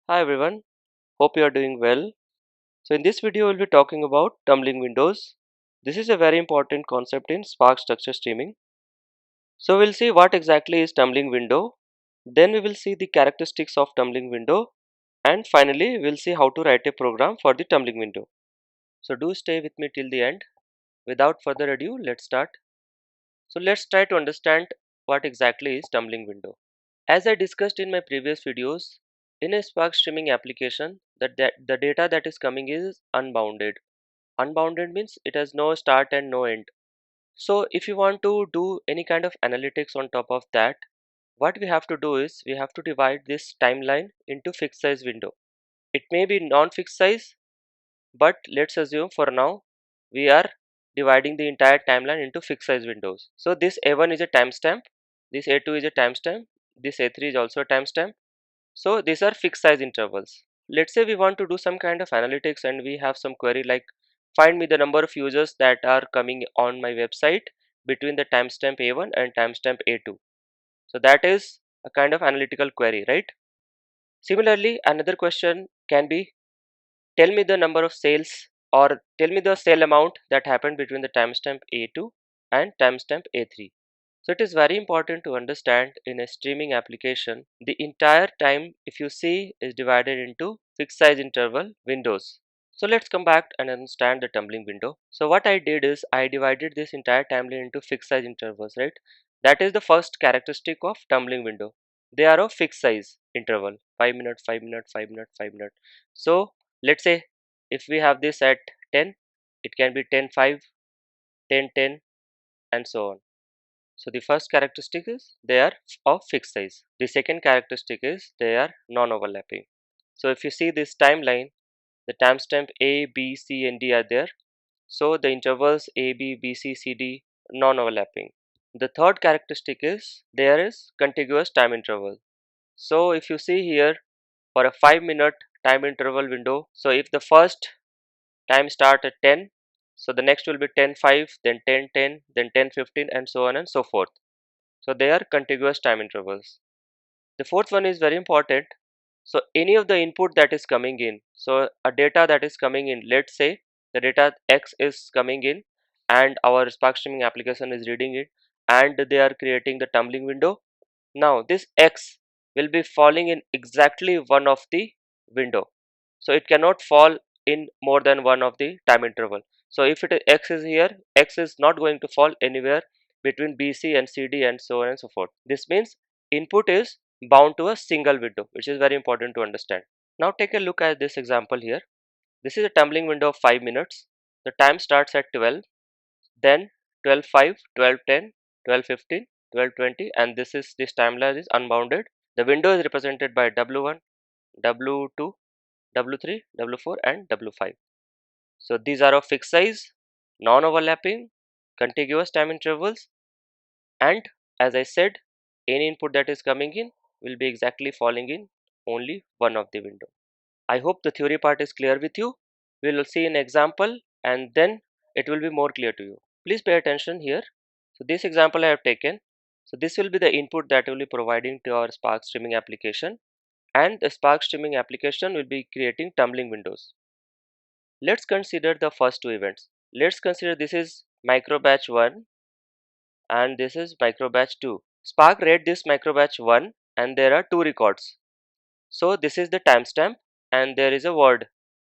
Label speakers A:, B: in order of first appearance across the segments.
A: Hi everyone, hope you are doing well. So in this video we'll be talking about tumbling windows. This is a very important concept in Spark structure streaming. So we'll see what exactly is tumbling window, then we will see the characteristics of tumbling window, and finally we'll see how to write a program for the tumbling window. So do stay with me till the end. Without further ado, let's start. So let's try to understand what exactly is tumbling window. As I discussed in my previous videos, in a Spark streaming application, the data that is coming is unbounded. Unbounded means it has no start and no end. So if you want to do any kind of analytics on top of that, what we have to do is we have to divide this timeline into fixed size window. It may be non-fixed size, but let's assume for now we are dividing the entire timeline into fixed size windows. So this A1 is a timestamp, this A2 is a timestamp, this A3 is also a timestamp. So these are fixed size intervals. Let's say we want to do some kind of analytics and we have some query like find me the number of users that are coming on my website between the timestamp A1 and timestamp A2. So that is a kind of analytical query, right? Similarly, another question can be tell me the number of sales or tell me the sale amount that happened between the timestamp A2 and timestamp A3. So it is very important to understand in a streaming application, the entire time if you see is divided into fixed size interval windows. So let's come back and understand the tumbling window. So what I did is I divided this entire timeline into fixed size intervals, right? That is the first characteristic of tumbling window. They are of fixed size interval, 5 minutes, 5 minutes, 5 minutes, 5 minutes. So let's say if we have this at 10, it can be 10 5, 10 10, and so on. So the first characteristic is they are of fixed size. The second characteristic is they are non-overlapping. So if you see this timeline, the timestamp A, B, C and D are there. So the intervals A, B, B, C, C, D non-overlapping. The third characteristic is there is contiguous time interval. So if you see here for a 5-minute time interval window, so if the first time start at 10, so the next will be 10 5, then 10 10, then 10 15 and so on and so forth. So they are contiguous time intervals. The fourth one is very important. So any of the input that is coming in, so a data that is coming in, let's say the data X is coming in and our Spark streaming application is reading it and they are creating the tumbling window. Now this X will be falling in exactly one of the window. So it cannot fall in more than one of the time interval. So if it is X is here, X is not going to fall anywhere between BC and CD and so on and so forth. This means input is bound to a single window, which is very important to understand. Now take a look at this example here. This is a tumbling window of 5 minutes. The time starts at 12, then 12 5, 12 10, 12 15, 12 20, and this timeline is unbounded. The window is represented by W1, W2, W3, W4 and W5. So these are of fixed size, non-overlapping, contiguous time intervals, and as I said, any input that is coming in will be exactly falling in only one of the window. I hope the theory part is clear with you. We will see an example and then it will be more clear to you. Please pay attention here. So this example I have taken. So this will be the input that will be providing to our Spark streaming application, and the Spark streaming application will be creating tumbling windows. Let's consider the first two events. Let's consider this is micro batch 1 and this is micro batch 2. Spark read this micro batch 1 and there are two records. So this is the timestamp and there is a word.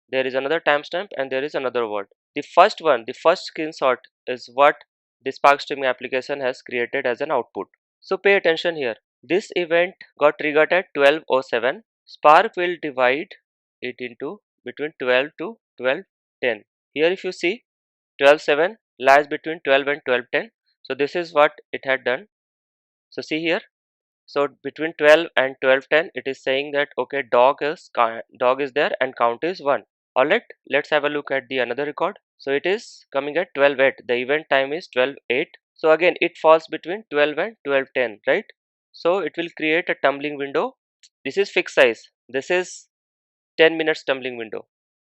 A: There is another timestamp and there is another word. The first one, the first screenshot is what the Spark streaming application has created as an output. So pay attention here. This event got triggered at 12:07. Spark will divide it into between 12 to 12:10. Here if you see 12:07 lies between 12 and 12:10. So this is what it had done. So see here. So between 12 and 12:10 it is saying that okay, dog is there and count is 1. Alright, let's have a look at the another record. So it is coming at 12:08. The event time is 12:08. So again it falls between 12 and 12:10, right? So it will create a tumbling window. This is fixed size. This is 10 minutes tumbling window.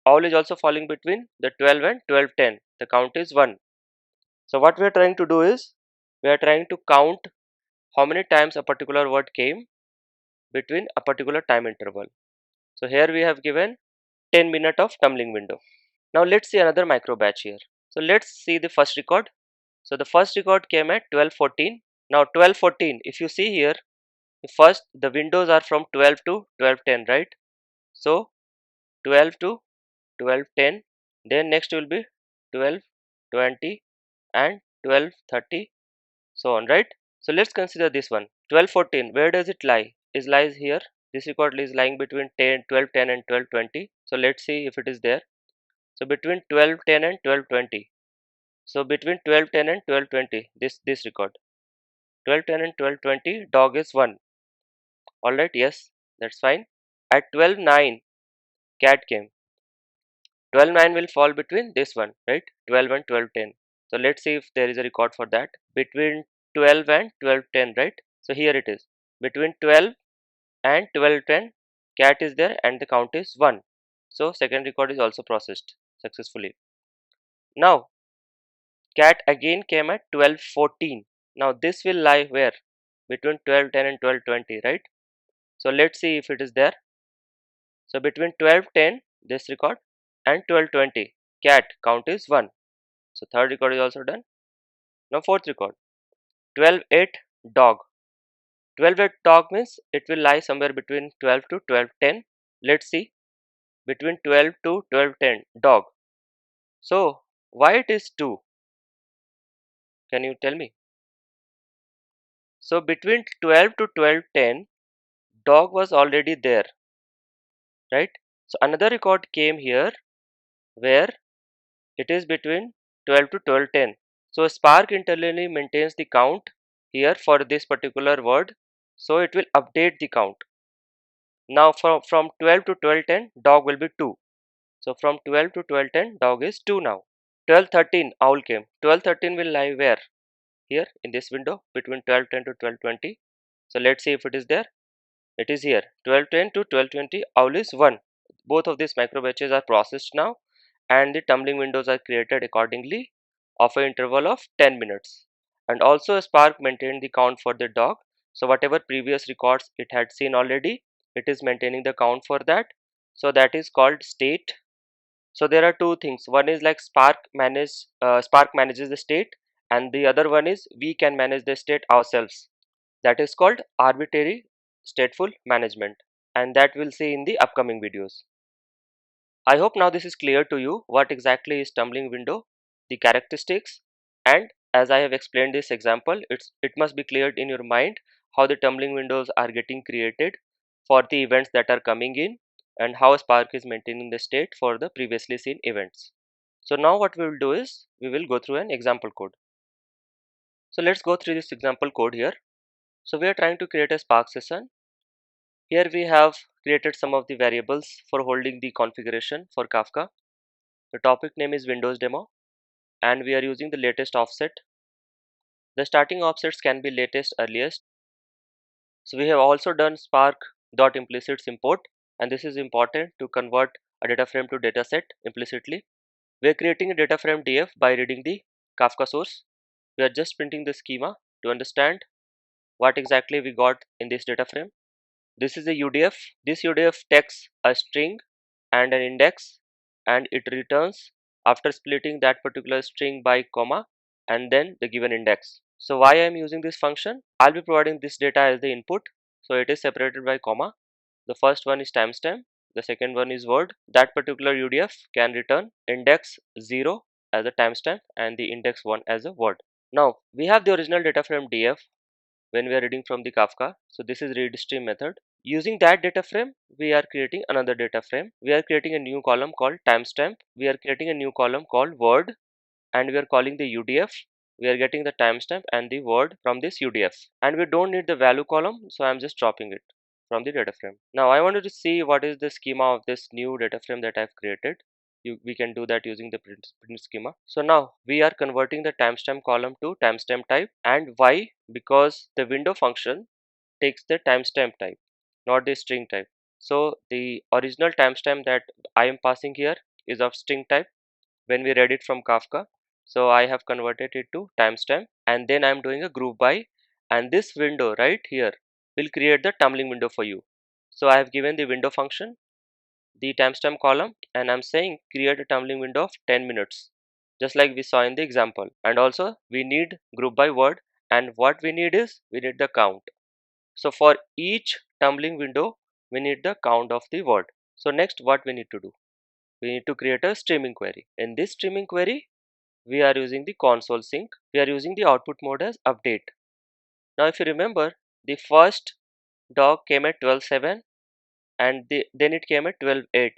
A: All is also falling between the 12 and 12:10. The count is 1. So what we are trying to do is we are trying to count how many times a particular word came between a particular time interval. So here we have given 10 minutes of tumbling window. Now let's see another micro batch here. So let's see the first record. So the first record came at 12:14. Now 12:14, if you see here, first the windows are from 12 to 12:10, right? So 12 to 12:10, then next will be 12:20 and 12:30, so on, right? So let's consider this one 12:14. Where does it lie? It lies here. This record is lying between 12:10 and 12:20. So let's see if it is there. So between 12:10 and 12:20. So between 12:10 and 12:20, this record 12:10 and 12:20, dog is 1. All right, yes, that's fine. At 12:09, cat came. 12:09 will fall between this one, right? 12 and 12:10. So let's see if there is a record for that between 12 and 12:10, right? So here it is. Between 12 and 12:10, cat is there and the count is 1. So second record is also processed successfully. Now cat again came at 12:14. Now this will lie where? Between 12:10 and 12:20, right? So let's see if it is there. So between 12:10, this record, and 12:20, cat count is 1. So third record is also done. Now fourth record, 12:08, dog. 12:08 dog means it will lie somewhere between 12 to 12:10. Let's see, between 12 to 12:10, dog. So why it is 2? Can you tell me? So between 12 to 12:10, dog was already there, right? So another record came here where it is between 12 to 12:10. So Spark internally maintains the count here for this particular word. So it will update the count. Now from 12 to 12:10, dog will be 2. So from 12 to 12:10, dog is 2 now. 12:13, owl came. 12:13 will lie where? Here in this window between 12:10 to 12:20. So let's see if it is there. It is here. 12:10 to 12:20, owl is 1. Both of these micro batches are processed now and the tumbling windows are created accordingly of an interval of 10 minutes. And also Spark maintained the count for the dog. So whatever previous records it had seen already, it is maintaining the count for that. So that is called state. So there are two things. One is like Spark manages the state, and the other one is we can manage the state ourselves. That is called arbitrary stateful management, and that we'll see in the upcoming videos. I hope now this is clear to you what exactly is tumbling window, the characteristics, and as I have explained this example, it must be cleared in your mind how the tumbling windows are getting created for the events that are coming in and how Spark is maintaining the state for the previously seen events. So now what we will do is we will go through an example code. So let's go through this example code here. So we are trying to create a Spark session. Here we have created some of the variables for holding the configuration for Kafka. The topic name is Windows Demo and we are using the latest offset. The starting offsets can be latest earliest. So we have also done spark.implicits import, and this is important to convert a data frame to dataset implicitly. We are creating a data frame df by reading the Kafka source. We are just printing the schema to understand what exactly we got in this data frame. This is a UDF. This UDF takes a string and an index and it returns after splitting that particular string by comma and then the given index. So why I am using this function? I'll be providing this data as the input. So it is separated by comma. The first one is timestamp. The second one is word. That particular UDF can return index 0 as a timestamp and the index 1 as a word. Now we have the original data frame df when we are reading from the Kafka. So this is read stream method. Using that data frame, we are creating another data frame. We are creating a new column called timestamp. We are creating a new column called word, and we are calling the UDF. We are getting the timestamp and the word from this UDF, and we don't need the value column, so I'm just dropping it from the data frame. Now I wanted to see what is the schema of this new data frame that I've created. We can do that using the print schema. So now we are converting the timestamp column to timestamp type, and why? Because the window function takes the timestamp type, not the string type. So the original timestamp that I am passing here is of string type when we read it from Kafka. So I have converted it to timestamp, and then I am doing a group by, and this window right here will create the tumbling window for you. So I have given the window function the timestamp column and I'm saying create a tumbling window of 10 minutes, just like we saw in the example. And also we need group by word, and what we need is we need the count. So for each tumbling window we need the count of the word. So next what we need to do, we need to create a streaming query. In this streaming query we are using the console sync, we are using the output mode as update. Now if you remember, the first dog came at 12:07 and then it came at 12:08.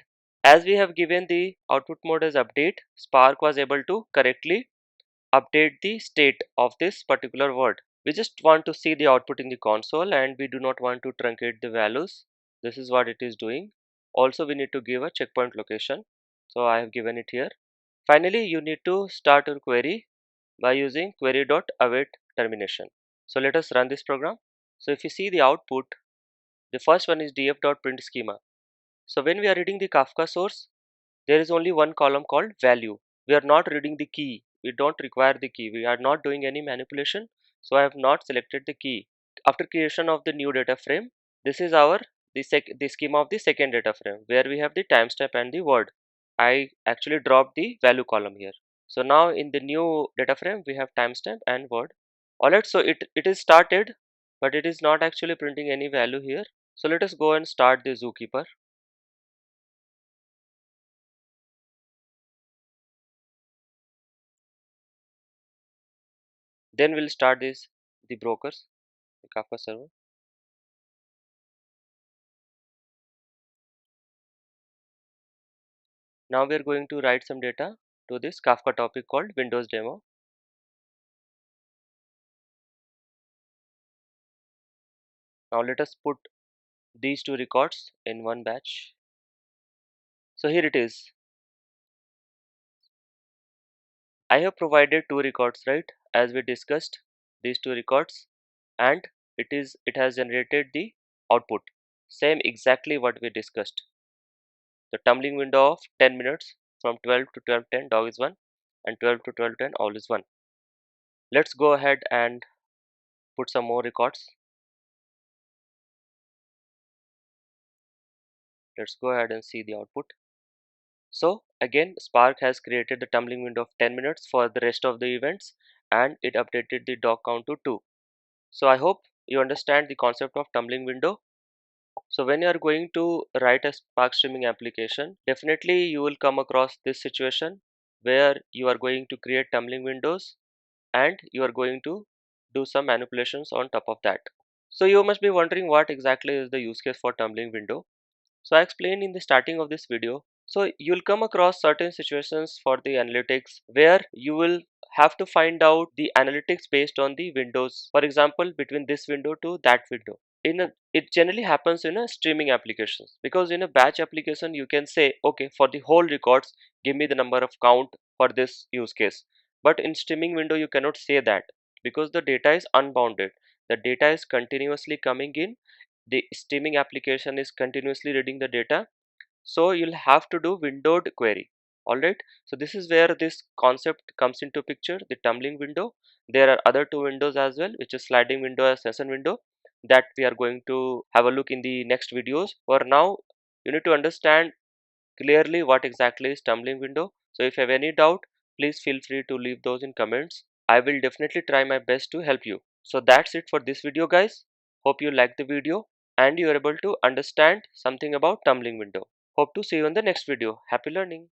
A: As we have given the output mode as update, Spark was able to correctly update the state of this particular word. We just want to see the output in the console and we do not want to truncate the values. This is what it is doing. Also we need to give a checkpoint location, so I have given it here. Finally you need to start your query by using query.await termination. So let us run this program. So if you see the output, the first one is df.print schema. So when we are reading the Kafka source, there is only one column called value. We are not reading the key. We don't require the key. We are not doing any manipulation. So I have not selected the key. After creation of the new data frame, this is our the schema of the second data frame where we have the timestamp and the word. I actually dropped the value column here. So now in the new data frame we have timestamp and word. Alright, so it is started, but it is not actually printing any value here. So let us go and start the zookeeper. Then we'll start the brokers, the Kafka server. Now we are going to write some data to this Kafka topic called Windows demo. Now let us put these two records in one batch. So here it is. I have provided two records, right? As we discussed, these two records, and it has generated the output. Same exactly what we discussed. The tumbling window of 10 minutes from 12 to 12:10 dog is 1 and 12 to 12:10 all is 1. Let's go ahead and put some more records. Let's go ahead and see the output. So again Spark has created the tumbling window of 10 minutes for the rest of the events and it updated the dog count to 2. So I hope you understand the concept of tumbling window. So when you are going to write a Spark streaming application, definitely you will come across this situation where you are going to create tumbling windows and you are going to do some manipulations on top of that. So you must be wondering what exactly is the use case for tumbling window. So I explained in the starting of this video. So you'll come across certain situations for the analytics where you will have to find out the analytics based on the windows. For example, between this window to that window. It generally happens in a streaming applications, because in a batch application you can say, okay, for the whole records give me the number of count for this use case. But in streaming window you cannot say that, because the data is unbounded. The data is continuously coming in, the streaming application is continuously reading the data, so you'll have to do windowed query. All right, so this is where this concept comes into picture, the tumbling window. There are other two windows as well, which is sliding window and session window, that we are going to have a look in the next videos. For now you need to understand clearly what exactly is tumbling window. So if you have any doubt, please feel free to leave those in comments. I will definitely try my best to help you. So that's it for this video guys. Hope you liked the video and you are able to understand something about tumbling window. Hope to see you in the next video. Happy learning.